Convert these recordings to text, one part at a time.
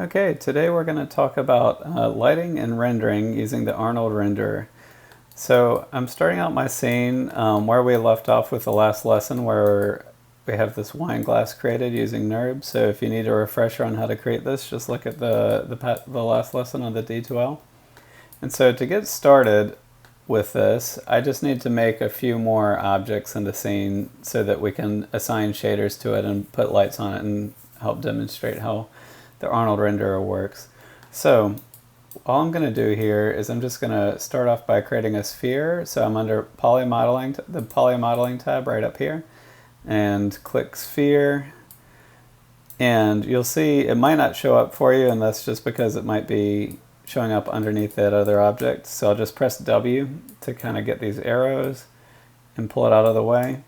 Okay, today we're going to talk about lighting and rendering using the Arnold renderer. So I'm starting out my scene where we left off with the last lesson, where we have this wine glass created using NURB. So if you need a refresher on how to create this, just look at the last lesson on the D2L. And so to get started with this, I just need to make a few more objects in the scene so that we can assign shaders to it and put lights on it and help demonstrate how the Arnold renderer works. So all I'm going to do here is I'm just going to start off by creating a sphere. So I'm under poly modeling, the poly modeling tab right up here, and click sphere. And you'll see it might not show up for you, and that's just because it might be showing up underneath that other object. So I'll just press W to kind of get these arrows and pull it out of the way.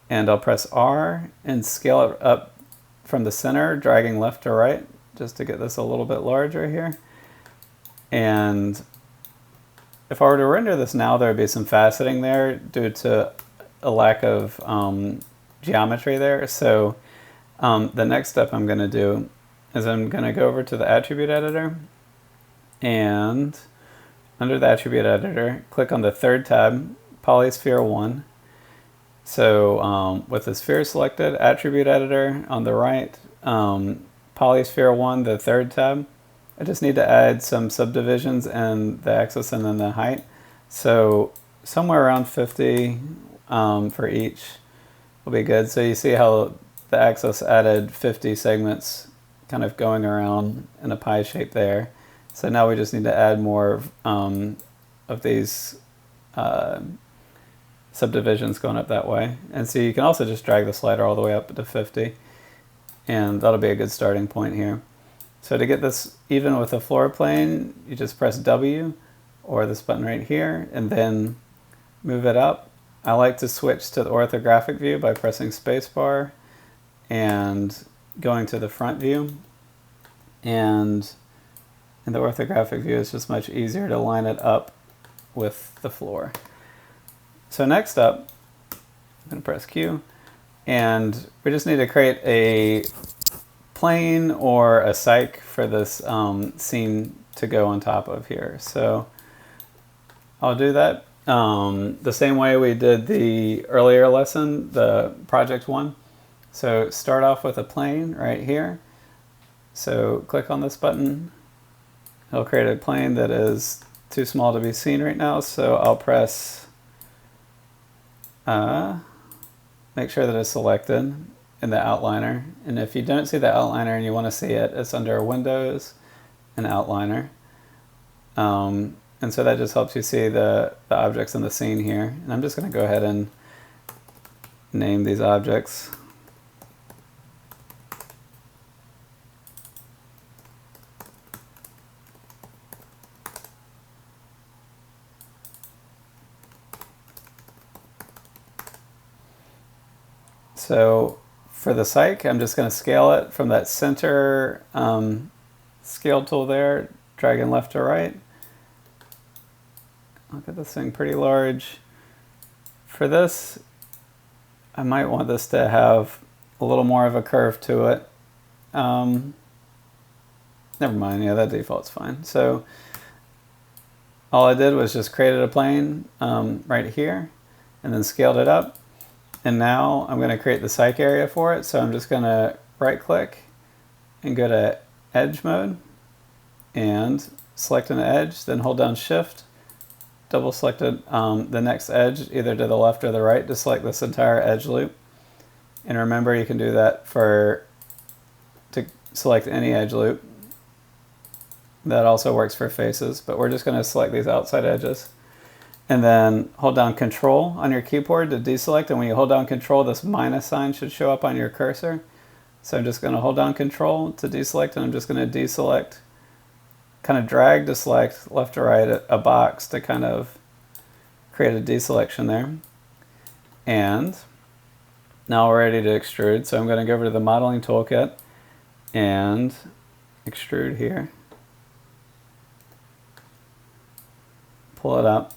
And I'll press R and scale it up from the center, dragging left to right, just to get this a little bit larger here. And if I were to render this now, there would be some faceting there due to a lack of geometry there. So the next step I'm going to do is I'm going to go over to the attribute editor, and under the attribute editor, click on the third tab, Polysphere 1. So with the sphere selected, attribute editor on the right, Polysphere 1, the third tab, I just need to add some subdivisions in the axis and then the height. So somewhere around 50 for each will be good. So you see how the axis added 50 segments kind of going around in a pie shape there. So now we just need to add more of these subdivisions going up that way. And so you can also just drag the slider all the way up to 50, and that'll be a good starting point here. So to get this even with the floor plane, you just press W or this button right here and then move it up. I like to switch to the orthographic view by pressing spacebar and going to the front view. And in the orthographic view, it's just much easier to line it up with the floor. So next up, I'm going to press Q, and we just need to create a plane or a cyc for this scene to go on top of here. So I'll do that the same way we did the earlier lesson, the project one. So start off with a plane right here. So click on this button. It'll create a plane that is too small to be seen right now, so I'll press make sure that it's selected in the outliner. And if you don't see the outliner and you want to see it, it's under Windows and Outliner. And so that just helps you see the objects in the scene here. And I'm just going to go ahead and name these objects. So for the cyc, I'm just going to scale it from that center scale tool there, dragging left to right. I'll get this thing pretty large. For this, I might want this to have a little more of a curve to it. Never mind, yeah, that default's fine. So all I did was just created a plane right here and then scaled it up. And now I'm going to create the cyc area for it. So I'm just going to right click and go to edge mode and select an edge, then hold down shift, double select the next edge either to the left or the right to select this entire edge loop. And remember, you can do that to select any edge loop. That also works for faces, but we're just going to select these outside edges. And then hold down Control on your keyboard to deselect. And when you hold down Control, this minus sign should show up on your cursor. So I'm just going to hold down Control to deselect, and I'm just going to deselect, kind of drag to select left to right a box to kind of create a deselection there. And now we're ready to extrude. So I'm going to go over to the modeling toolkit and extrude here. Pull it up.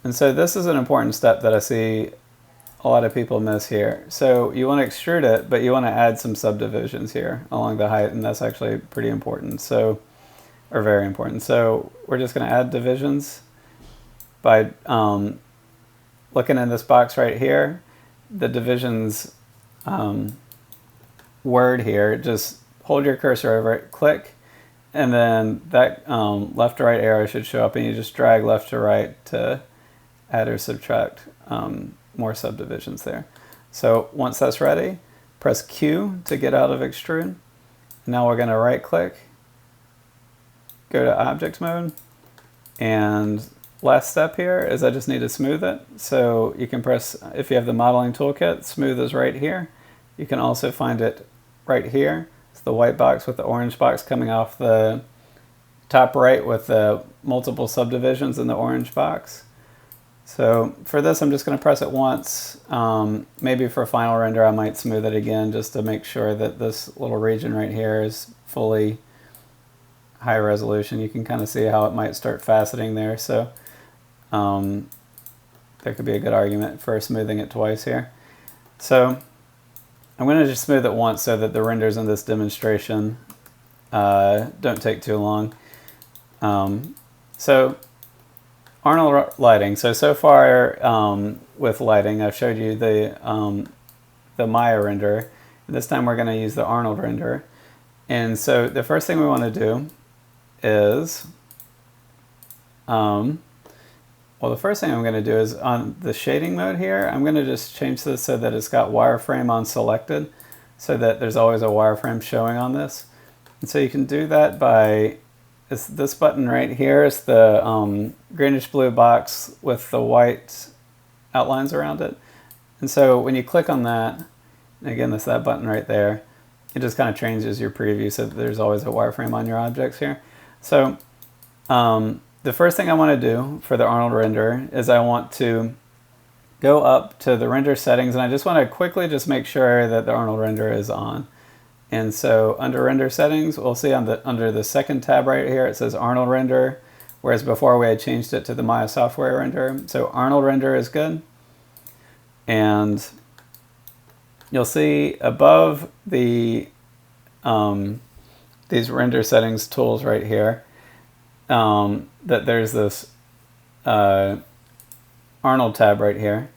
And so this is an important step that I see a lot of people miss here. So you want to extrude it, but you want to add some subdivisions here along the height, and that's actually pretty important. So, or very important. So we're just going to add divisions by looking in this box right here. The divisions word here, just hold your cursor over it, click, and then that left to right arrow should show up, and you just drag left to right to add or subtract more subdivisions there. So once that's ready, press Q to get out of extrude. Now we're going to right click, go to object mode, and last step here is I just need to smooth it. So you can press, if you have the modeling toolkit, smooth is right here. You can also find it right here. It's the white box with the orange box coming off the top right with the multiple subdivisions in the orange box. So for this, I'm just going to press it once. Maybe for final render, I might smooth it again just to make sure that this little region right here is fully high resolution. You can kind of see how it might start faceting there. So there could be a good argument for smoothing it twice here. So I'm going to just smooth it once so that the renders in this demonstration don't take too long. So Arnold lighting. So far with lighting, I've showed you the Maya render. This time we're going to use the Arnold render. And so the first thing we want to do is, well, the first thing I'm going to do is on the shading mode here, I'm going to just change this so that it's got wireframe on selected, so that there's always a wireframe showing on this. And so you can do that by this button right here is the greenish blue box with the white outlines around it. And so when you click on that, and again, that's that button right there, it just kind of changes your preview so that there's always a wireframe on your objects here. So the first thing I want to do for the Arnold render is I want to go up to the render settings, and I just want to quickly just make sure that the Arnold render is on. And so under render settings, we'll see on under the second tab right here, it says Arnold render, whereas before we had changed it to the Maya software render. So Arnold render is good. And you'll see above the these render settings tools right here, that there's this Arnold tab right here.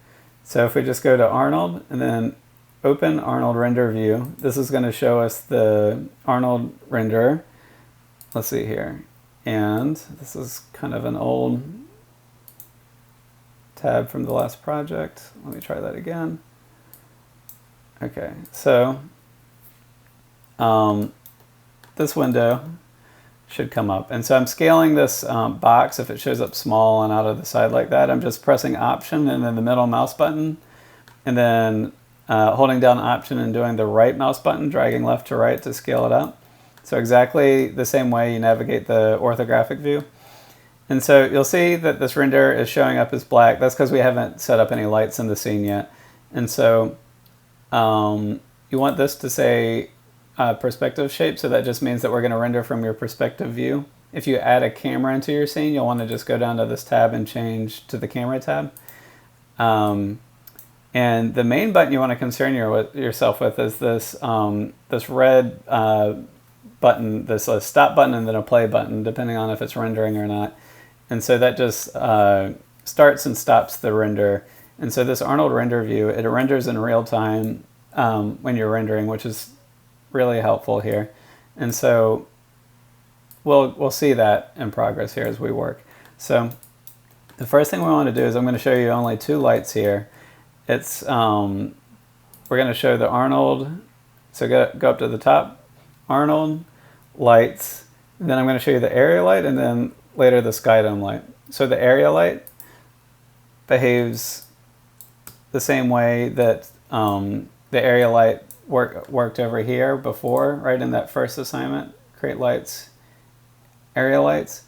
So if we just go to Arnold and then open Arnold render view, this is going to show us the Arnold render. Let's see here. And this is kind of an old tab from the last project. Let me try that again. Okay, so this window should come up. And so I'm scaling this box. If it shows up small and out of the side like that, I'm just pressing Option and then the middle mouse button, and then holding down Option and doing the right mouse button, dragging left to right to scale it up. So exactly the same way you navigate the orthographic view. And so you'll see that this render is showing up as black. That's because we haven't set up any lights in the scene yet. And so you want this to say perspective shape, so that just means that we're going to render from your perspective view. If you add a camera into your scene, you'll want to just go down to this tab and change to the camera tab. And the main button you want to concern yourself with is this this red button, this stop button and then a play button, depending on if it's rendering or not. And so that just starts and stops the render. And so this Arnold render view, it renders in real time when you're rendering, which is really helpful here. And so we'll see that in progress here as we work. So the first thing we want to do is I'm going to show you only two lights here. It's we're going to show the Arnold. So go up to the top, Arnold lights. And then I'm going to show you the area light, and then later the sky dome light. So the area light behaves the same way that the area light worked over here before, right in that first assignment, create lights, area lights.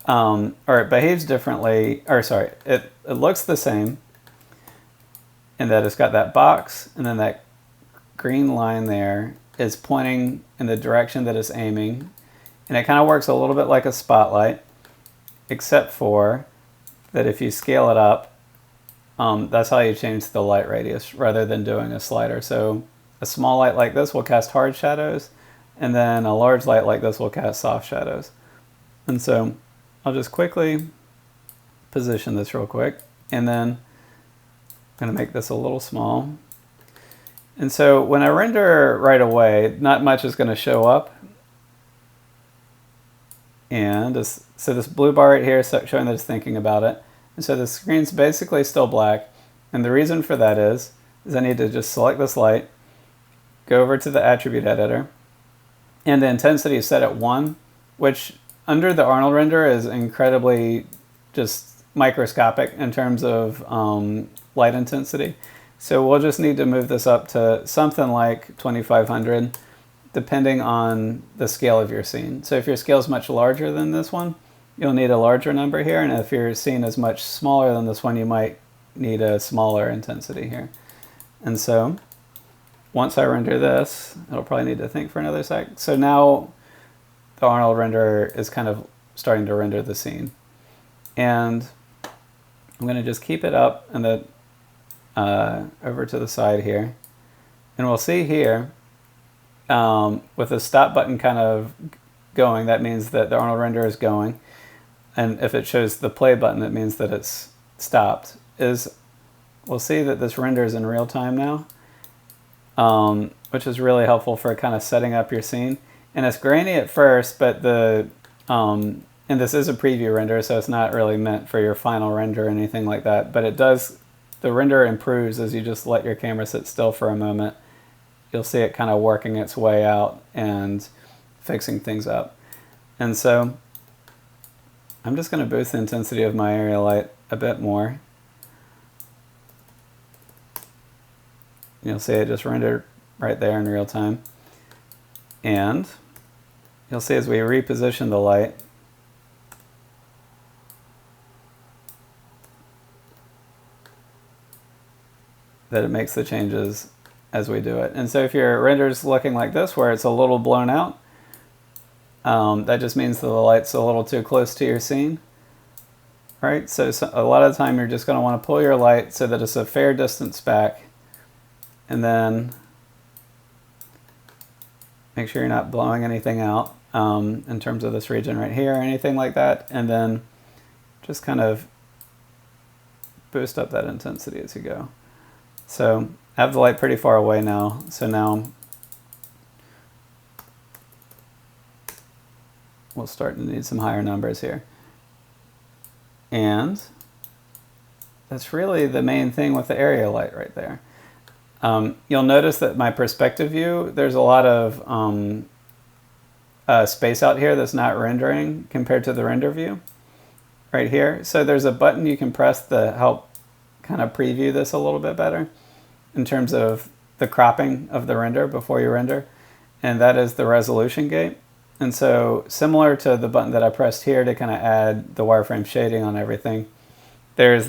Or it behaves differently, or sorry, it looks the same in that it's got that box, and then that green line there is pointing in the direction that it's aiming. And it kind of works a little bit like a spotlight, except for that if you scale it up, that's how you change the light radius rather than doing a slider. So a small light like this will cast hard shadows, and then a large light like this will cast soft shadows. And so I'll just quickly position this real quick, and then I'm going to make this a little small. And so when I render right away, not much is going to show up. And so this blue bar right here is showing that it's thinking about it. And so the screen's basically still black. And the reason for that is I need to just select this light, go over to the attribute editor, and the intensity is set at 1, which under the Arnold render is incredibly just microscopic in terms of light intensity. So we'll just need to move this up to something like 2500, depending on the scale of your scene. So if your scale is much larger than this one, you'll need a larger number here, and if your scene is much smaller than this one, you might need a smaller intensity here. And so once I render this, it'll probably need to think for another sec. So now the Arnold renderer is kind of starting to render the scene. And I'm going to just keep it up and the over to the side here. And we'll see here, with the stop button kind of going, that means that the Arnold renderer is going. And if it shows the play button, it means that it's stopped. We'll see that this renders in real time now, which is really helpful for kind of setting up your scene. And it's grainy at first, but and this is a preview render, so it's not really meant for your final render or anything like that. But the render improves as you just let your camera sit still for a moment. You'll see it kind of working its way out and fixing things up. And so I'm just going to boost the intensity of my area light a bit more. You'll see it just rendered right there in real time. And you'll see as we reposition the light, that it makes the changes as we do it. And so if your render's looking like this, where it's a little blown out, that just means that the light's a little too close to your scene. Right? So a lot of the time you're just going to want to pull your light so that it's a fair distance back, and then make sure you're not blowing anything out in terms of this region right here or anything like that, and then just kind of boost up that intensity as you go. So I have the light pretty far away now, so now we'll start to need some higher numbers here. And that's really the main thing with the area light right there. You'll notice that my perspective view, there's a lot of space out here that's not rendering compared to the render view right here. So there's a button you can press to help kind of preview this a little bit better in terms of the cropping of the render before you render, and that is the resolution gate. And so similar to the button that I pressed here to kind of add the wireframe shading on everything, there's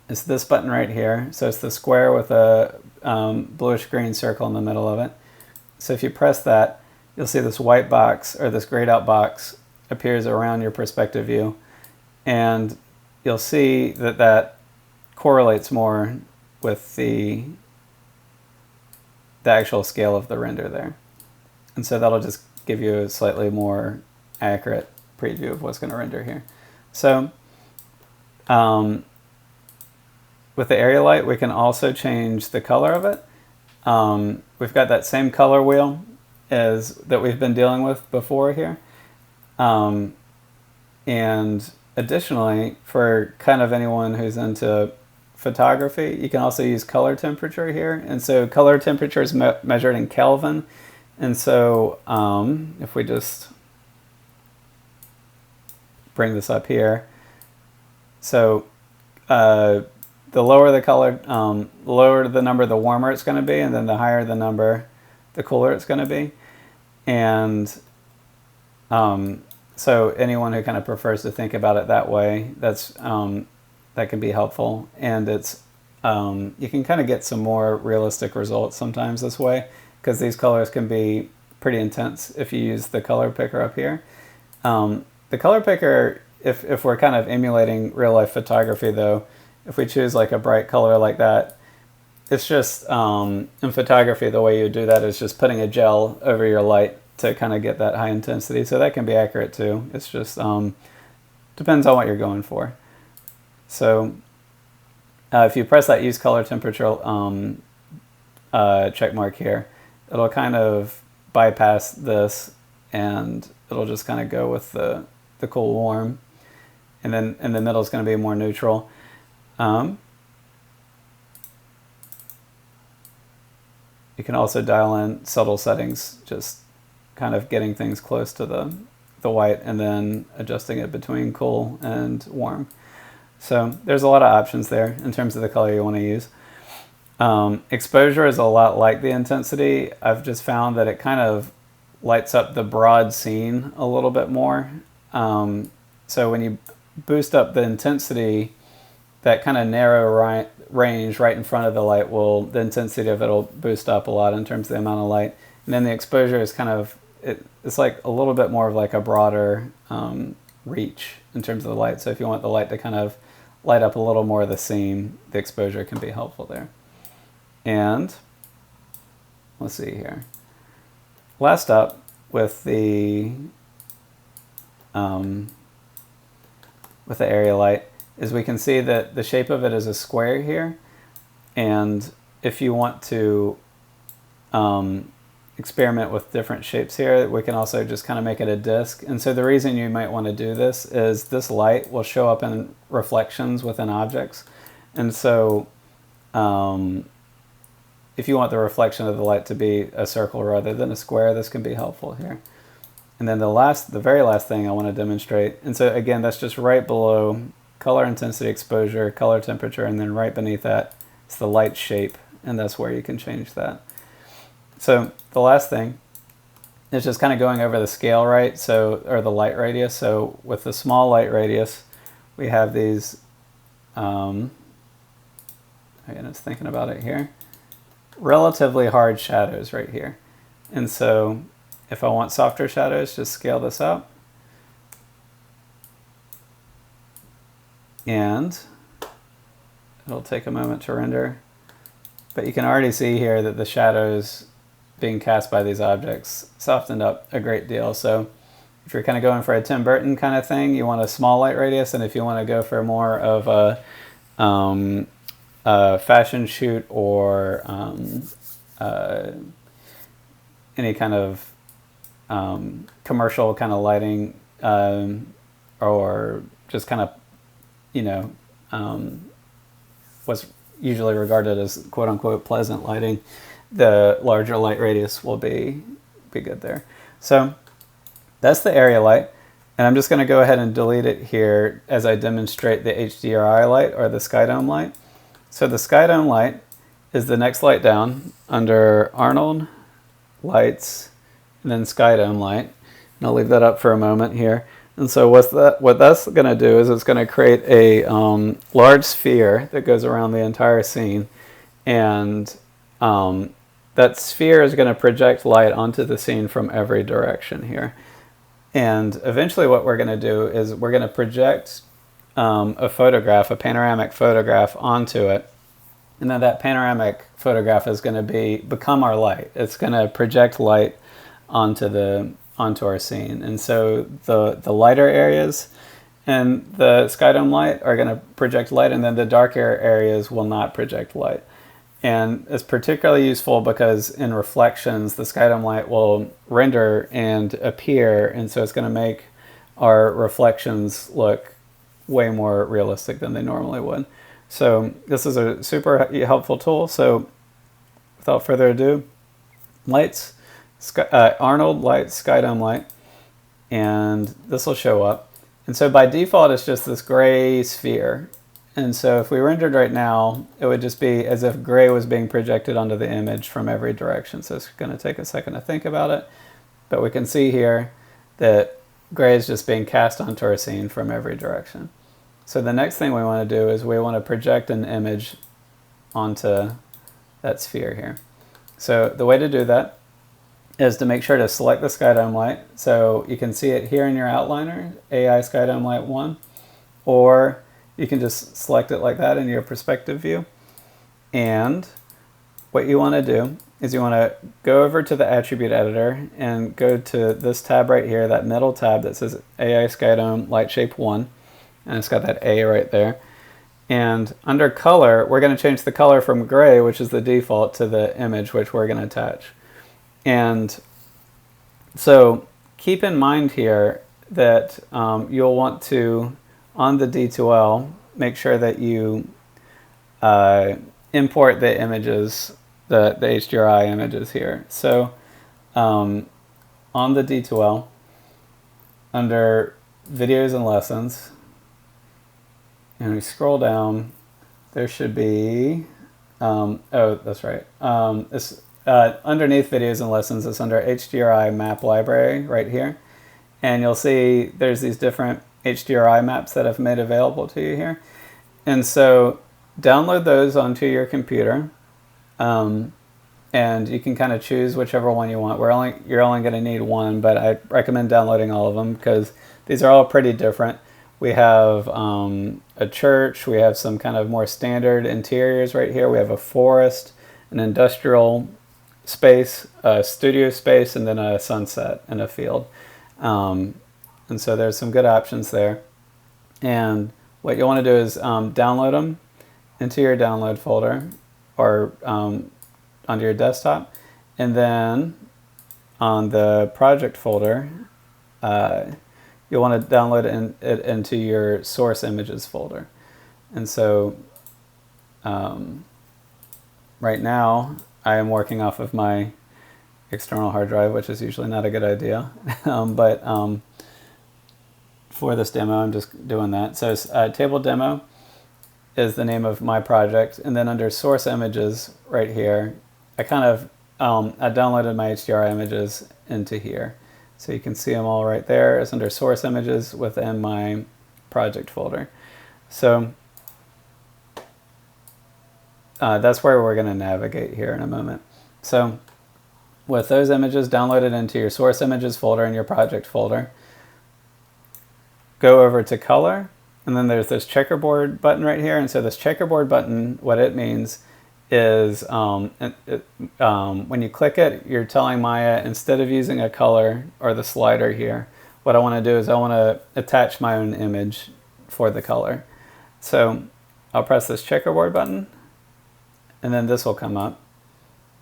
it's this button right here. So it's the square with a bluish green circle in the middle of it. So if you press that, you'll see this white box, or this grayed out box, appears around your perspective view, and you'll see that that correlates more with the actual scale of the render there. And so that'll just give you a slightly more accurate preview of what's going to render here. So with the area light, we can also change the color of it. We've got that same color wheel that we've been dealing with before here. And additionally, for kind of anyone who's into photography, you can also use color temperature here. And so color temperature is measured in Kelvin. And so if we just bring this up here, so the lower the color, lower the number, the warmer it's going to be, and then the higher the number, the cooler it's going to be. And so anyone who kind of prefers to think about it that way, that can be helpful. And it's you can kind of get some more realistic results sometimes this way, because these colors can be pretty intense if you use the color picker up here. The color picker, if we're kind of emulating real life photography though, if we choose like a bright color like that, it's just, in photography, the way you do that is just putting a gel over your light to kind of get that high intensity. So that can be accurate too. It's just, depends on what you're going for. So if you press that use color temperature check mark here, it'll kind of bypass this and it'll just kind of go with the cool warm. And then in the middle is going to be more neutral. You can also dial in subtle settings, just kind of getting things close to the white and then adjusting it between cool and warm. So there's a lot of options there in terms of the color you want to use. Exposure is a lot like the intensity. I've just found that it kind of lights up the broad scene a little bit more. So when you boost up the intensity, that kind of narrow range right in front of the light the intensity of it will boost up a lot in terms of the amount of light. And then the exposure is kind of, it's like a little bit more of like a broader reach in terms of the light. So if you want the light to kind of light up a little more of the scene, the exposure can be helpful there. And let's see here. Last up with the area light is we can see that the shape of it is a square here. And if you want to experiment with different shapes here, we can also just kind of make it a disc. And so the reason you might want to do this is this light will show up in reflections within objects. And so if you want the reflection of the light to be a circle rather than a square, this can be helpful here. And then the very last thing I want to demonstrate, and so again, that's just right below color intensity, exposure, color temperature, and then right beneath that is the light shape, and that's where you can change that. So the last thing is just kind of going over the scale, right? So, or the light radius. So with the small light radius, we have these, again, it's thinking about it here, relatively hard shadows right here. And so if I want softer shadows, just scale this up. And it'll take a moment to render. But you can already see here that the shadows being cast by these objects softened up a great deal. So if you're kind of going for a Tim Burton kind of thing, you want a small light radius. And if you want to go for more of a fashion shoot or any kind of commercial kind of lighting, or just kind of, you know, what's usually regarded as quote-unquote pleasant lighting, the larger light radius will be good there. So that's the area light, and I'm just going to go ahead and delete it here as I demonstrate the HDRI light, or the sky dome light. So the sky dome light is the next light down under Arnold, Lights, and then sky dome light. And I'll leave that up for a moment here. And so what that's going to do is it's going to create a large sphere that goes around the entire scene. And that sphere is going to project light onto the scene from every direction here. And eventually what we're going to do is we're going to project a photograph, a panoramic photograph, onto it. And then that panoramic photograph is going to become our light. It's going to project light onto our scene. And so the lighter areas and the sky dome light are going to project light, and then the darker areas will not project light. And it's particularly useful because in reflections, the sky dome light will render and appear, and so it's going to make our reflections look way more realistic than they normally would. So this is a super helpful tool. So without further ado, lights, Arnold light, sky dome light, and this will show up. And so by default, it's just this gray sphere. And so if we rendered right now, it would just be as if gray was being projected onto the image from every direction. So it's going to take a second to think about it. But we can see here that gray is just being cast onto our scene from every direction. So the next thing we want to do is we want to project an image onto that sphere here. So the way to do that is to make sure to select the sky dome light. So you can see it here in your outliner, AI sky dome light 1, or you can just select it like that in your perspective view. And what you want to do is you want to go over to the attribute editor and go to this tab right here, that middle tab that says AI Skydome Light Shape 1, and it's got that A right there. And under color, we're going to change the color from gray, which is the default, to the image which we're going to attach. And so keep in mind here that you'll want to, on the D2L, make sure that you import the images, the HDRI images here. So on the D2L, under videos and lessons, and we scroll down, there should be, oh, that's right. Underneath videos and lessons, it's under HDRI map library right here. And you'll see there's these different HDRI maps that I've made available to you here. And so download those onto your computer. And you can kind of choose whichever one you want. You're only going to need one, but I recommend downloading all of them because these are all pretty different. We have a church, we have some kind of more standard interiors right here. We have a forest, an industrial space, a studio space, and then a sunset and a field. And so there's some good options there. And what you want to do is download them into your download folder or onto your desktop. And then on the project folder, you'll want to download it into your source images folder. And so right now I am working off of my external hard drive, which is usually not a good idea. But for this demo, I'm just doing that. So table demo is the name of my project. And then under source images right here, I downloaded my HDRI images into here. So you can see them all right there. It's under source images within my project folder. So that's where we're going to navigate here in a moment. So with those images downloaded into your source images folder in your project folder, go over to color, and then there's this checkerboard button right here. And so this checkerboard button, what it means is when you click it, you're telling Maya, instead of using a color or the slider here, what I want to do is I want to attach my own image for the color. So I'll press this checkerboard button, and then this will come up.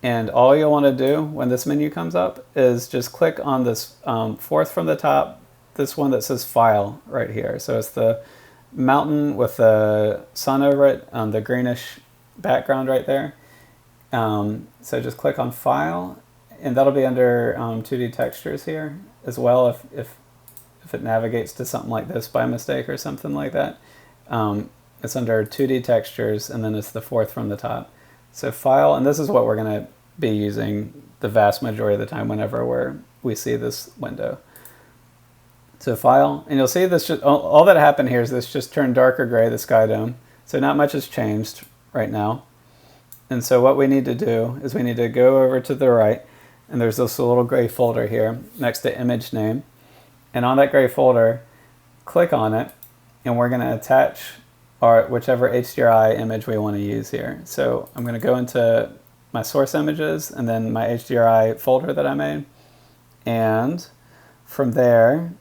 And all you'll want to do when this menu comes up is just click on this fourth from the top, this one that says File right here. So it's the mountain with the sun over it, the greenish background right there. So just click on File, and that'll be under 2D textures here as well if it navigates to something like this by mistake or something like that. It's under 2D textures, and then it's the fourth from the top. So File, and this is what we're going to be using the vast majority of the time whenever we see this window. So File, and you'll see this all that happened here is this just turned darker gray, the sky dome. So not much has changed right now. And so what we need to do is we need to go over to the right, and there's this little gray folder here next to image name. And on that gray folder, click on it, and we're going to attach whichever HDRI image we want to use here. So I'm going to go into my source images and then my HDRI folder that I made. And from there,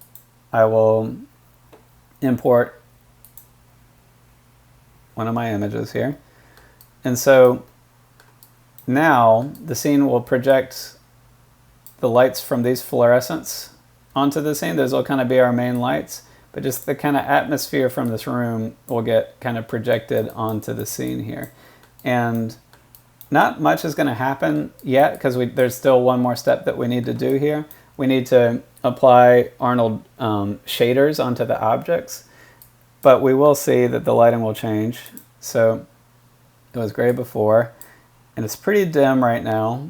I will import one of my images here. And so now the scene will project the lights from these fluorescents onto the scene. Those will kind of be our main lights, but just the kind of atmosphere from this room will get kind of projected onto the scene here. And not much is going to happen yet because there's still one more step that we need to do here. We need to apply Arnold shaders onto the objects, but we will see that the lighting will change. So it was gray before, and it's pretty dim right now,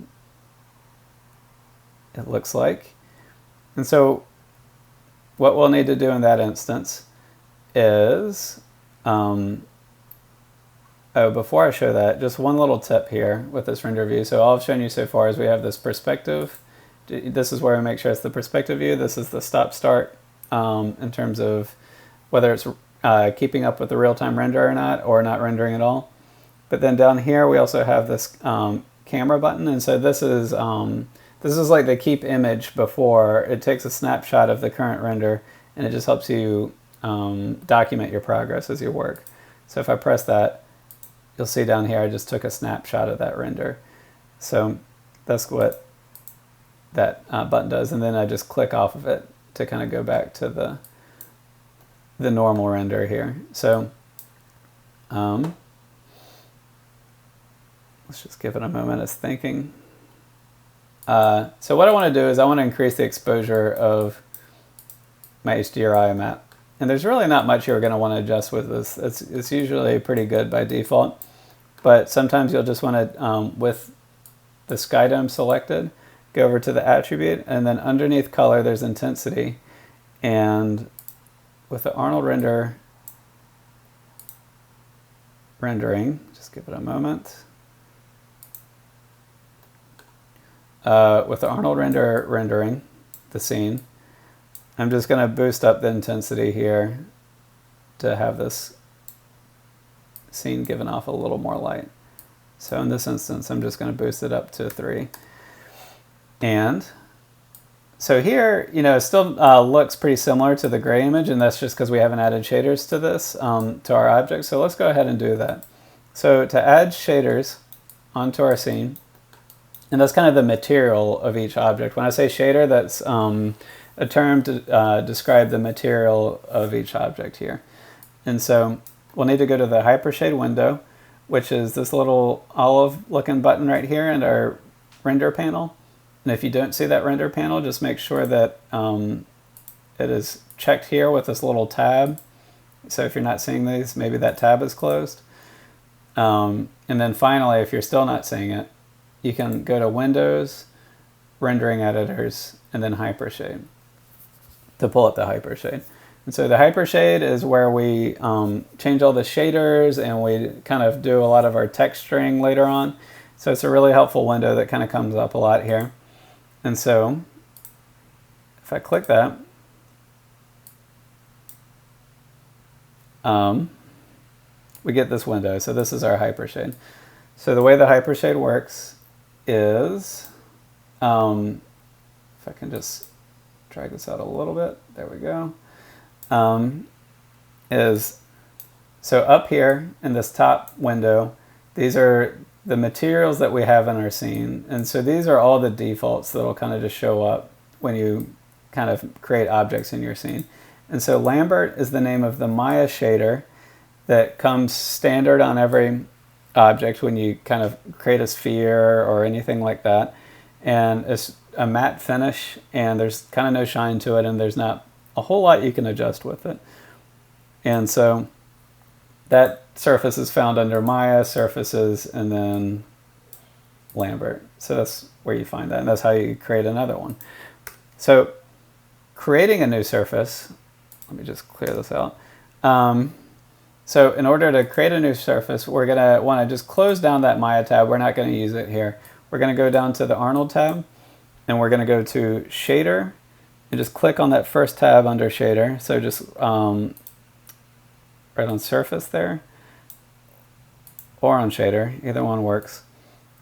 it looks like. And so what we'll need to do in that instance is, before I show that, just one little tip here with this render view. So all I've shown you so far is we have this perspective. This is where we make sure it's the perspective view. This is the stop-start in terms of whether it's keeping up with the real-time render or not rendering at all. But then down here we also have this camera button, and so this is like the keep image before. It takes a snapshot of the current render, and it just helps you document your progress as you work. So if I press that, you'll see down here I just took a snapshot of that render. So that's what that button does, and then I just click off of it to kind of go back to the normal render here. So let's just give it a moment. It's thinking. So what I want to do is I want to increase the exposure of my HDRI map. And there's really not much you're going to want to adjust with this. It's usually pretty good by default. But sometimes you'll just want to, with the sky dome selected, go over to the attribute, and then underneath color there's intensity. And with the Arnold rendering, just give it a moment. With the Arnold rendering the scene, I'm just going to boost up the intensity here to have this scene given off a little more light. So in this instance, I'm just going to boost it up to 3. And so here, you know, it still looks pretty similar to the gray image, and that's just because we haven't added shaders to this, to our object. So let's go ahead and do that. So to add shaders onto our scene, and that's kind of the material of each object. When I say shader, that's a term to describe the material of each object here. And so we'll need to go to the Hypershade window, which is this little olive-looking button right here in our render panel. And if you don't see that render panel, just make sure that it is checked here with this little tab. So if you're not seeing these, maybe that tab is closed. And then finally, if you're still not seeing it, you can go to Windows, Rendering Editors, and then Hypershade to pull up the Hypershade. And so the Hypershade is where we change all the shaders, and we kind of do a lot of our texturing later on. So it's a really helpful window that kind of comes up a lot here. And so if I click that, we get this window. So this is our Hypershade. So the way the Hypershade works is, if I can just drag this out a little bit, there we go, so up here in this top window, these are the materials that we have in our scene. And so these are all the defaults that will kind of just show up when you kind of create objects in your scene. And so Lambert is the name of the Maya shader that comes standard on every object when you kind of create a sphere or anything like that. And it's a matte finish, and there's kind of no shine to it, and there's not a whole lot you can adjust with it. And so that surface is found under Maya, Surfaces, and then Lambert. So that's where you find that, and that's how you create another one. So creating a new surface, let me just clear this out. So in order to create a new surface, we're going to want to just close down that Maya tab. We're not going to use it here. We're going to go down to the Arnold tab, and we're going to go to Shader, and just click on that first tab under Shader. So just right on Surface there, or on Shader, either one works.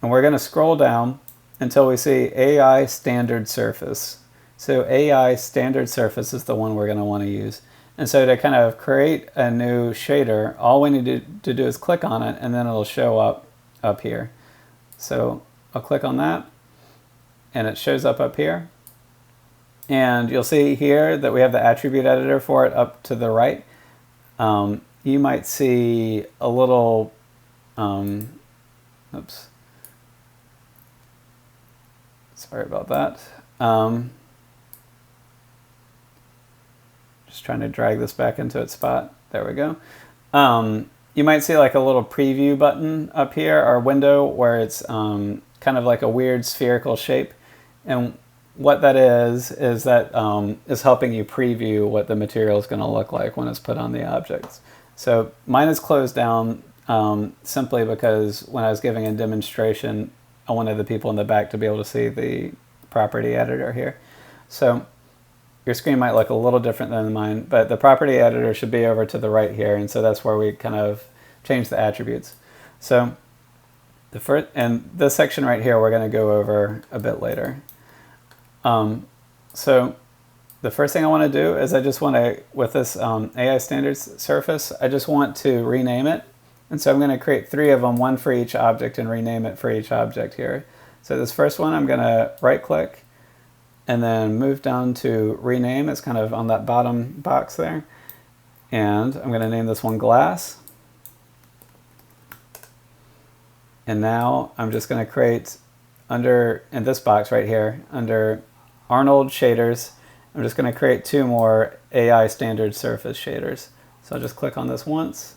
And we're going to scroll down until we see AI Standard Surface. So AI Standard Surface is the one we're going to want to use. And so to kind of create a new shader, all we need to do is click on it, and then it'll show up here. So I'll click on that, and it shows up here. And you'll see here that we have the attribute editor for it up to the right. You might see a little, oops, sorry about that. Just trying to drag this back into its spot. There we go. You might see like a little preview button up here, or window, where it's kind of like a weird spherical shape. And what that is that is helping you preview what the material is going to look like when it's put on the objects. So mine is closed down simply because when I was giving a demonstration, I wanted the people in the back to be able to see the property editor here. So your screen might look a little different than mine, but the property editor should be over to the right here, and so that's where we kind of change the attributes. So the first, and this section right here we're going to go over a bit later. So the first thing I want to do is I just want to, with this AI standards surface, I just want to rename it. And so I'm going to create 3 of them, 1 for each object, and rename it for each object here. So this first one, I'm going to right click and then move down to rename. It's kind of on that bottom box there. And I'm going to name this one glass. And now I'm just going to create under, in this box right here, under Arnold shaders, I'm just going to create 2 more AI standard surface shaders. So I'll just click on this once,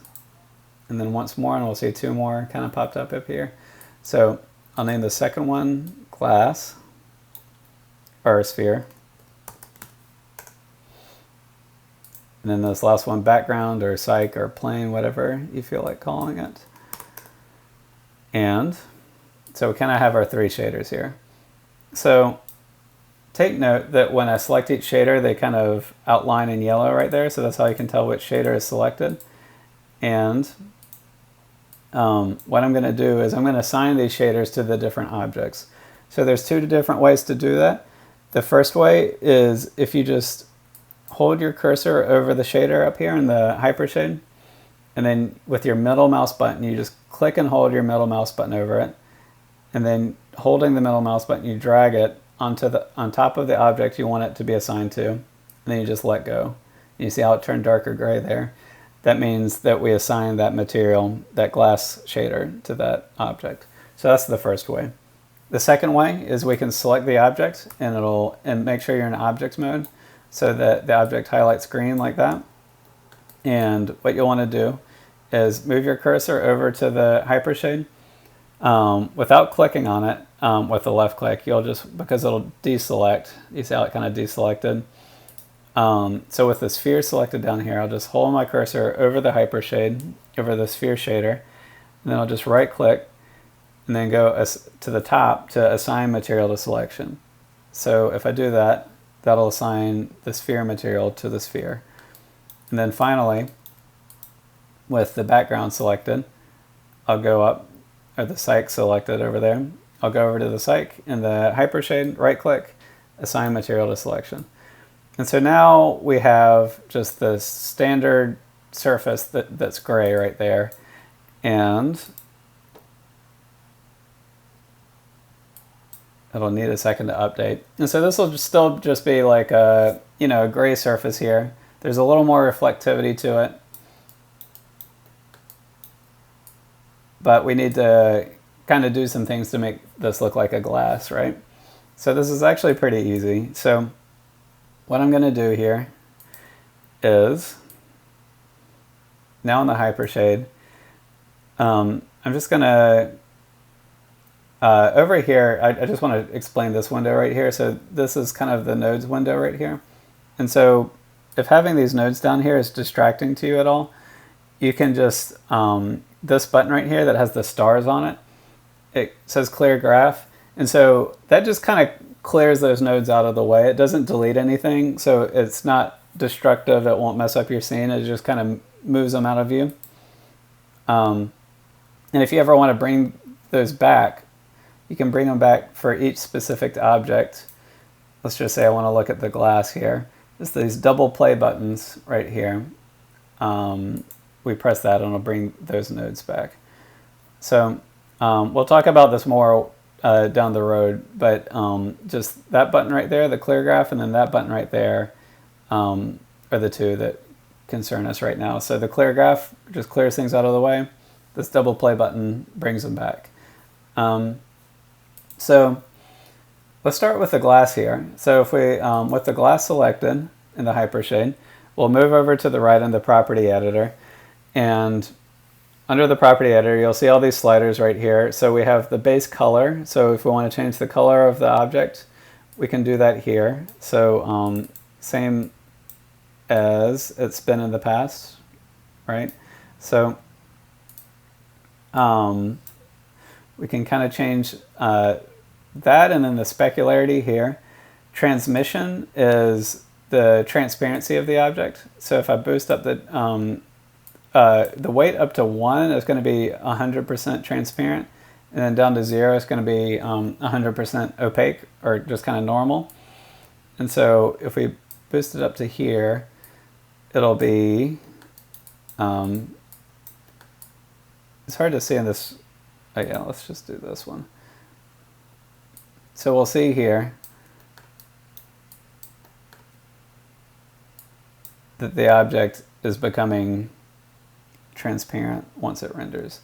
and then once more, and we'll see 2 more kind of popped up here. So I'll name the second one glass, or sphere. And then this last one background, or psych, or plane, whatever you feel like calling it. And so we kind of have our 3 shaders here. So take note that when I select each shader, they kind of outline in yellow right there, so that's how you can tell which shader is selected. And what I'm going to do is I'm going to assign these shaders to the different objects. So there's 2 different ways to do that. The first way is if you just hold your cursor over the shader up here in the hypershade, and then with your middle mouse button, you just click and hold your middle mouse button over it, and then holding the middle mouse button, you drag it on top of the object you want it to be assigned to, and then you just let go. You see how it turned darker gray there? That means that we assign that material, that glass shader, to that object. So that's the first way. The second way is we can select the object, and make sure you're in object mode so that the object highlights green like that. And what you'll want to do is move your cursor over to the hypershade without clicking on it with the left click. You'll just, because it'll deselect, you see how it kind of deselected. So with the sphere selected down here, I'll just hold my cursor over the hypershade, over the sphere shader, and then I'll just right click and then go to the top to assign material to selection. So if I do that, that'll assign the sphere material to the sphere. And then finally, with the background selected, I'll go up, or the psych selected over there, I'll go over to the psych in the hypershade, right click, assign material to selection. And so now we have just the standard surface that's gray right there. And it'll need a second to update. And so this will still just be like a, a gray surface here. There's a little more reflectivity to it, but we need to kind of do some things to make this look like a glass, right? So this is actually pretty easy. So what I'm going to do here is, now in the hypershade, I'm just going to, over here, I just want to explain this window right here. So this is kind of the nodes window right here. And so if having these nodes down here is distracting to you at all, you can just, this button right here that has the stars on it, it says clear graph. And so that just kind of clears those nodes out of the way. It doesn't delete anything, so it's not destructive. It won't mess up your scene. It just kind of moves them out of view. And if you ever want to bring those back, you can bring them back for each specific object. Let's just say I want to look at the glass here. Just these double play buttons right here. We press that and it'll bring those nodes back. So we'll talk about this more down the road, but just that button right there, the clear graph, and then that button right there are the 2 that concern us right now. So the clear graph just clears things out of the way. This double play button brings them back. So let's start with the glass here. So if we, with the glass selected in the hypershade, we'll move over to the right in the property editor, and under the property editor, you'll see all these sliders right here. So we have the base color. So if we want to change the color of the object, we can do that here. So same as it's been in the past, right? So we can kind of change that, and then the specularity here. Transmission is the transparency of the object. So if I boost up the weight up to 1 is going to be 100% transparent, and then down to 0 is going to be 100% opaque, or just kind of normal. And so if we boost it up to here, it'll be, it's hard to see in this, oh yeah, let's just do this one. So we'll see here that the object is becoming transparent once it renders.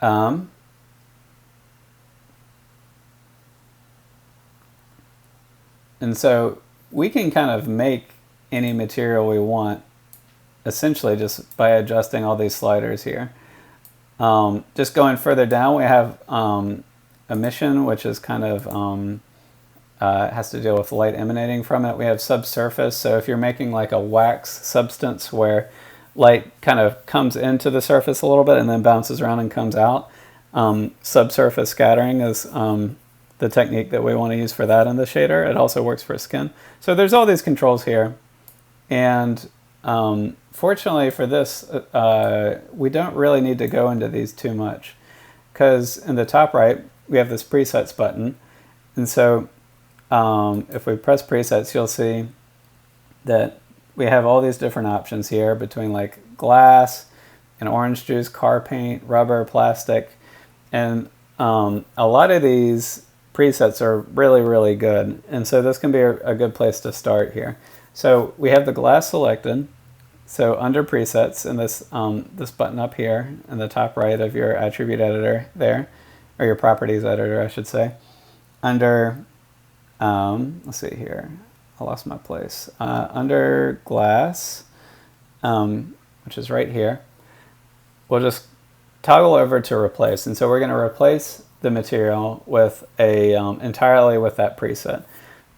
And so we can kind of make any material we want essentially just by adjusting all these sliders here. Just going further down, we have emission, which is kind of has to deal with light emanating from it. We have subsurface, so if you're making like a wax substance where light kind of comes into the surface a little bit and then bounces around and comes out, subsurface scattering is the technique that we want to use for that in the shader. It also works for skin. So there's all these controls here, and fortunately for this, we don't really need to go into these too much, because in the top right, we have this presets button. And so if we press presets, you'll see that we have all these different options here between like glass and orange juice, car paint, rubber, plastic. And a lot of these presets are really, really good. And so this can be a good place to start here. So we have the glass selected. So under presets, in this this button up here in the top right of your attribute editor there, or your properties editor, I should say, under, let's see here, I lost my place, under glass, which is right here, we'll just toggle over to replace. And so we're going to replace the material with entirely with that preset.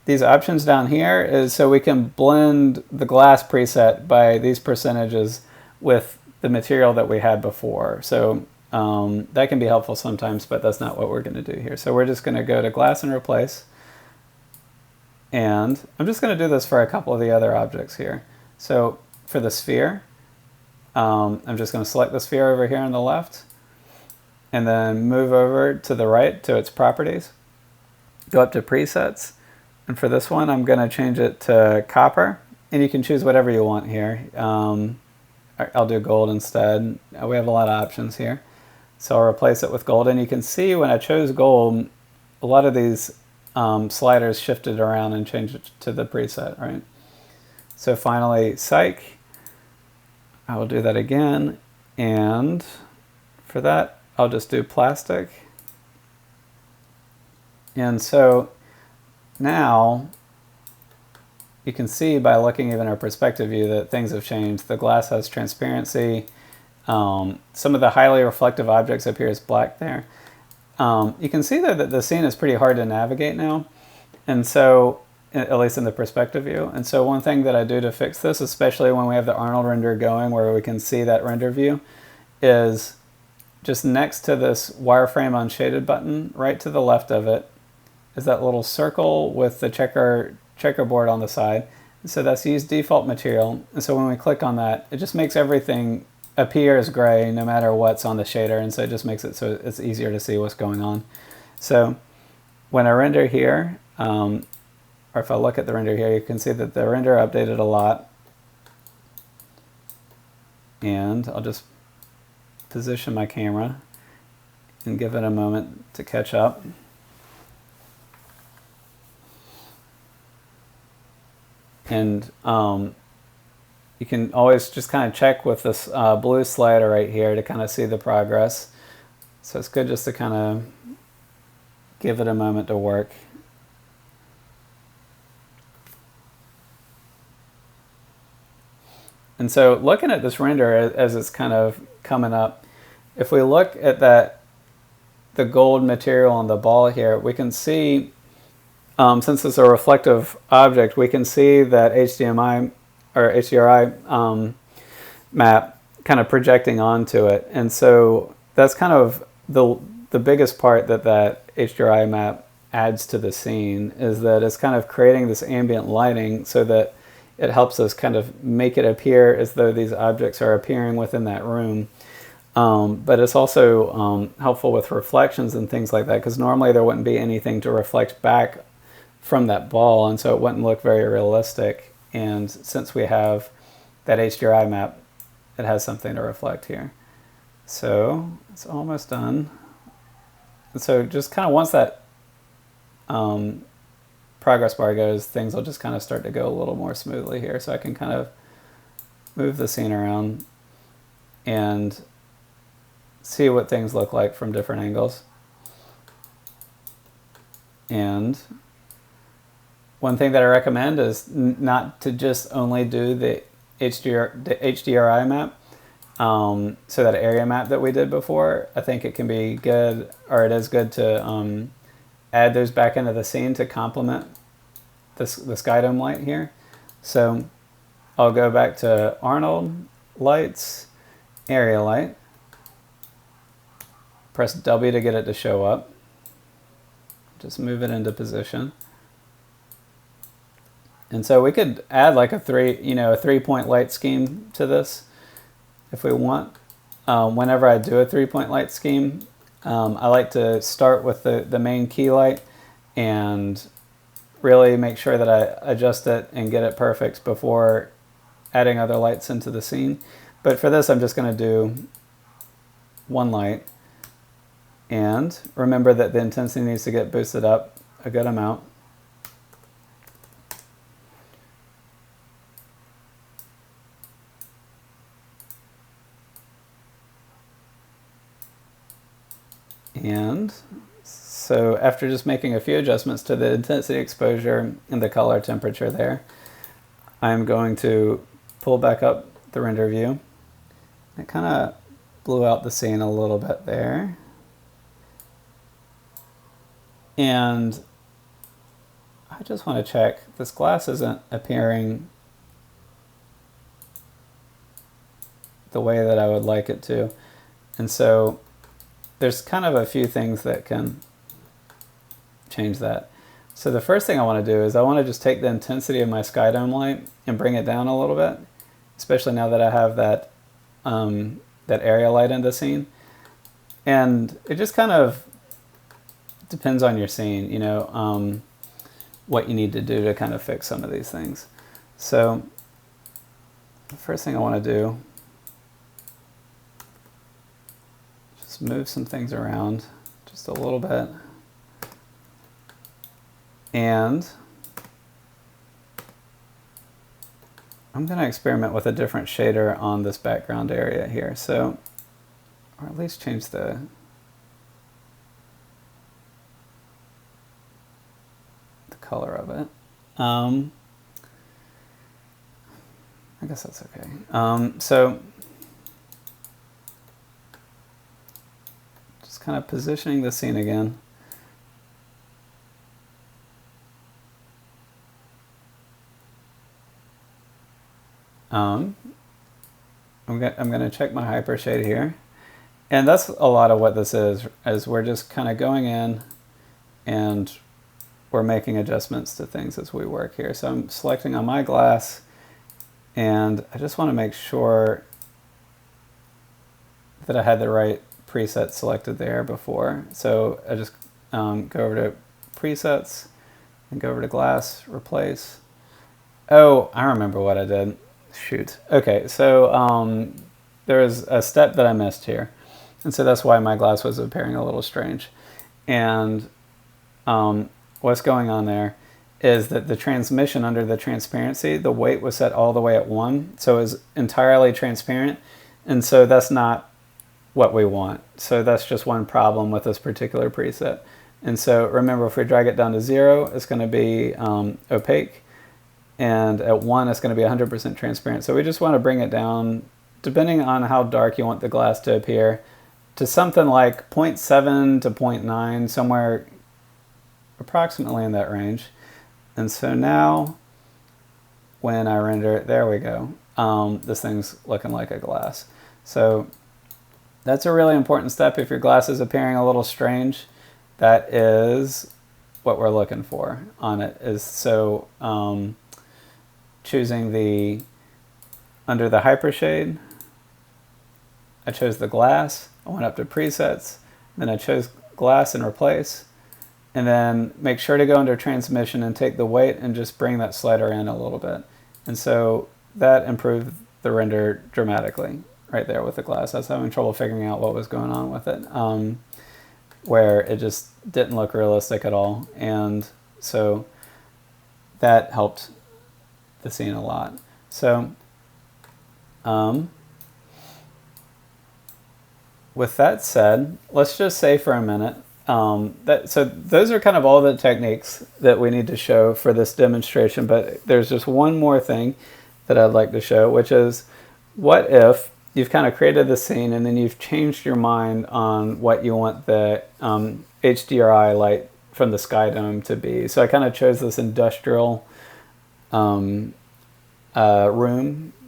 These options down here is so we can blend the glass preset by these percentages with the material that we had before. So that can be helpful sometimes, but that's not what we're going to do here. So we're just going to go to glass and replace. And I'm just going to do this for a couple of the other objects here. So for the sphere, I'm just going to select the sphere over here on the left, and then move over to the right to its properties. Go up to presets. And for this one, I'm going to change it to copper. And you can choose whatever you want here. I'll do gold instead. We have a lot of options here. So I'll replace it with gold. And you can see when I chose gold, a lot of these sliders shifted around and changed it to the preset, right? So finally, psych. I will do that again. And for that, I'll just do plastic. And so now you can see by looking even at our perspective view that things have changed. The glass has transparency. Some of the highly reflective objects up here is black there. You can see that the scene is pretty hard to navigate now, and so, at least in the perspective view. And so one thing that I do to fix this, especially when we have the Arnold render going where we can see that render view, is just next to this wireframe unshaded button, right to the left of it, is that little circle with the checkerboard on the side. And so that's use default material. And so when we click on that, it just makes everything appear as gray no matter what's on the shader. And so it just makes it so it's easier to see what's going on. So when I render here, or if I look at the render here, you can see that the render updated a lot. And I'll just position my camera and give it a moment to catch up. And you can always just kind of check with this blue slider right here to kind of see the progress. So it's good just to kind of give it a moment to work. And so looking at this render as it's kind of coming up, if we look at the gold material on the ball here, we can see, since it's a reflective object, we can see that HDMI or HDRI map kind of projecting onto it. And so that's kind of the biggest part that HDRI map adds to the scene, is that it's kind of creating this ambient lighting so that it helps us kind of make it appear as though these objects are appearing within that room. But it's also helpful with reflections and things like that, because normally there wouldn't be anything to reflect back from that ball, and so it wouldn't look very realistic. And since we have that HDRI map, it has something to reflect here. So it's almost done. And so just kind of once that progress bar goes, things will just kind of start to go a little more smoothly here. So I can kind of move the scene around and see what things look like from different angles. And one thing that I recommend is not to just only do the HDRI map, so that area map that we did before. I think it can be good, or it is good to add those back into the scene to complement the sky dome light here. So I'll go back to Arnold, Lights, Area Light, press W to get it to show up, just move it into position. And so we could add like a 3-point light scheme to this if we want. Whenever I do a 3-point light scheme, I like to start with the main key light and really make sure that I adjust it and get it perfect before adding other lights into the scene. But for this, I'm just going to do one light. And remember that the intensity needs to get boosted up a good amount. And so after just making a few adjustments to the intensity, exposure, and the color temperature there, I'm going to pull back up the render view. It kind of blew out the scene a little bit there. And I just want to check, this glass isn't appearing the way that I would like it to. And so there's kind of a few things that can change that. So the first thing I want to do is I want to just take the intensity of my sky dome light and bring it down a little bit, especially now that I have that that area light in the scene. And it just kind of depends on your scene, what you need to do to kind of fix some of these things. So the first thing I want to do, just move some things around just a little bit. And I'm going to experiment with a different shader on this background area here. So, or at least change the color of it. I guess that's okay. So just kind of positioning the scene again. I'm going to check my hypershade here. And that's a lot of what this is we're just kind of going in and we're making adjustments to things as we work here. So I'm selecting on my glass, and I just want to make sure that I had the right preset selected there before. So I just go over to presets and go over to glass, replace. Oh, I remember what I did. Shoot. Okay, so there was a step that I missed here. And so that's why my glass was appearing a little strange. And what's going on there is that the transmission under the transparency, the weight was set all the way at 1. So it was entirely transparent. And so that's not what we want. So that's just one problem with this particular preset. And so remember, if we drag it down to 0, it's going to be opaque. And at 1, it's going to be 100% transparent. So we just want to bring it down, depending on how dark you want the glass to appear, to something like 0.7 to 0.9, somewhere approximately in that range. And so now, when I render it, there we go. This thing's looking like a glass. So that's a really important step. If your glass is appearing a little strange, that is what we're looking for on it. Is so choosing under the hypershade, I chose the glass, I went up to presets, then I chose glass and replace, and then make sure to go under transmission and take the weight and just bring that slider in a little bit. And so that improved the render dramatically right there with the glass. I was having trouble figuring out what was going on with it, where it just didn't look realistic at all. And so that helped the scene a lot. So with that said, let's just say for a minute, so those are kind of all the techniques that we need to show for this demonstration, but there's just one more thing that I'd like to show, which is what if you've kind of created the scene and then you've changed your mind on what you want the HDRI light from the sky dome to be. So I kind of chose this industrial room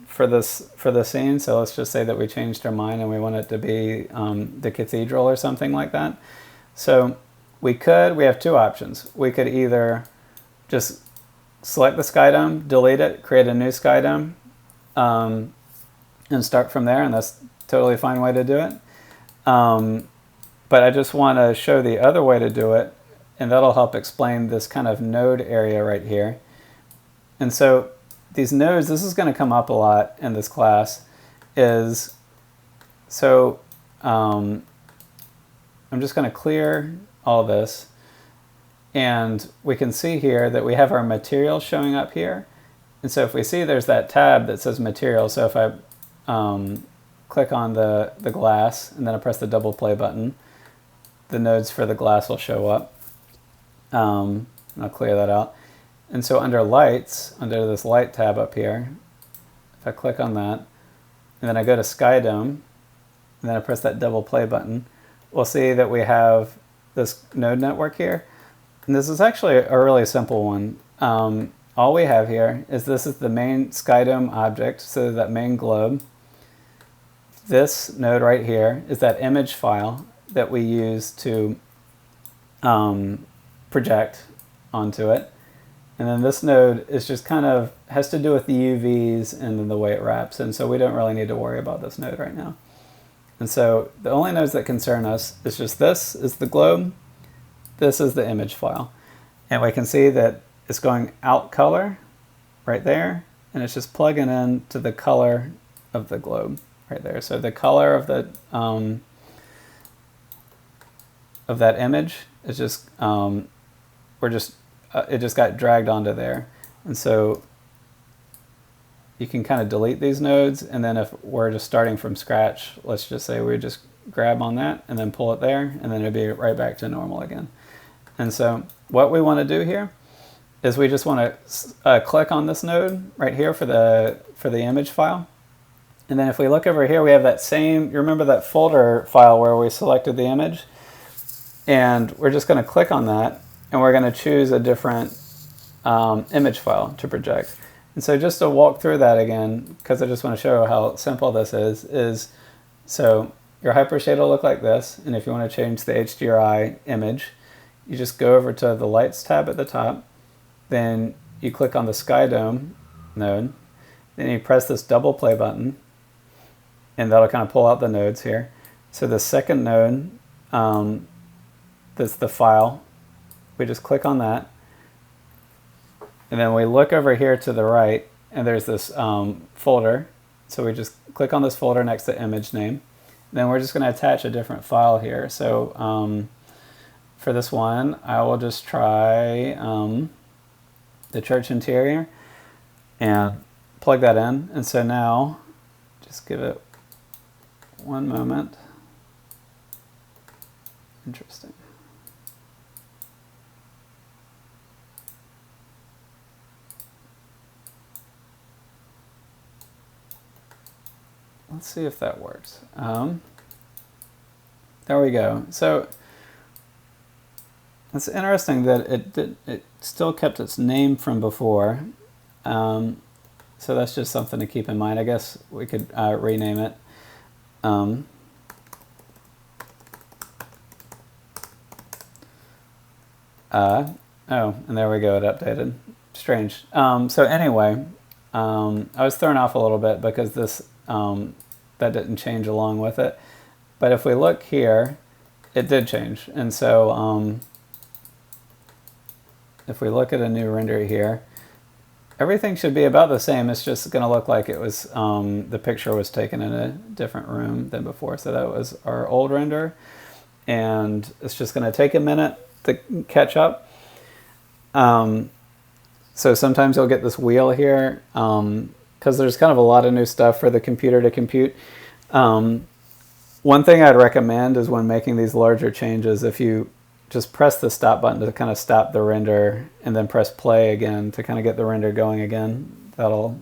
for the scene. So let's just say that we changed our mind and we want it to be the cathedral or something like that. So we have two options. We could either just select the sky dome, delete it, create a new sky dome, and start from there, and that's a totally fine way to do it. But I just want to show the other way to do it, and that'll help explain this kind of node area right here. And so these nodes, this is going to come up a lot in this class, is so I'm just going to clear all this, and we can see here that we have our material showing up here. And so if we see there's that tab that says material, so if I click on the glass and then I press the double play button, the nodes for the glass will show up. I'll clear that out. And so under lights, under this light tab up here, if I click on that, and then I go to Sky Dome, and then I press that double play button, we'll see that we have this node network here. And this is actually a really simple one. All we have here is this is the main Sky Dome object, so that main globe. This node right here is that image file that we use to project onto it. And then this node is just kind of has to do with the UVs and then the way it wraps. And so we don't really need to worry about this node right now. And so the only nodes that concern us is just this is the globe, this is the image file. And we can see that it's going out color right there, and it's just plugging in to the color of the globe right there. So the color of the of that image is just it just got dragged onto there. And so you can kind of delete these nodes, and then if we're just starting from scratch, let's just say we just grab on that and then pull it there, and then it'll be right back to normal again. And so what we want to do here is we just want to click on this node right here for the image file. And then if we look over here, we have that same, you remember that folder file where we selected the image? And we're just going to click on that, and we're going to choose a different image file to project. And so just to walk through that again, because I just want to show how simple this is so your hypershade will look like this, and if you want to change the HDRI image, you just go over to the lights tab at the top, then you click on the Sky Dome node, then you press this double play button, and that'll kind of pull out the nodes here. So the second node, that's the file, we just click on that, and then we look over here to the right, and there's this folder. So we just click on this folder next to image name. Then we're just going to attach a different file here. So for this one, I will just try the church interior and plug that in. And so now, just give it one moment. Interesting. Let's see if that works. There we go. So it's interesting that it still kept its name from before. So that's just something to keep in mind. I guess we could rename it. Oh, and there we go. It updated. Strange. So anyway, I was thrown off a little bit because this that didn't change along with it. But if we look here, it did change. And so if we look at a new render here, everything should be about the same. It's just going to look like it was the picture was taken in a different room than before. So that was our old render, and it's just going to take a minute to catch up. So sometimes you'll get this wheel here because there's kind of a lot of new stuff for the computer to compute. One thing I'd recommend is when making these larger changes, if you just press the stop button to kind of stop the render and then press play again to kind of get the render going again. That'll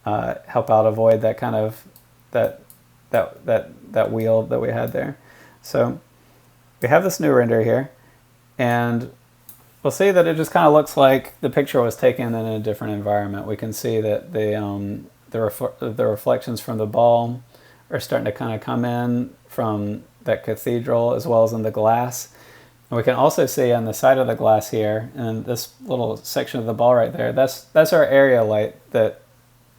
help out avoid that kind of that wheel that we had there. So we have this new render here, and we'll see that it just kind of looks like the picture was taken in a different environment. We can see that the reflections from the ball are starting to kind of come in from that cathedral as well as in the glass. And we can also see on the side of the glass here, and this little section of the ball right there, that's our area light that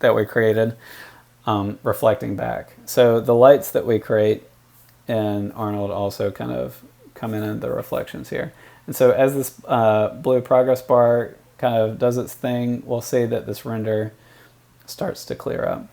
we created reflecting back. So the lights that we create in Arnold also kind of come in the reflections here. And so as this blue progress bar kind of does its thing, we'll see that this render starts to clear up.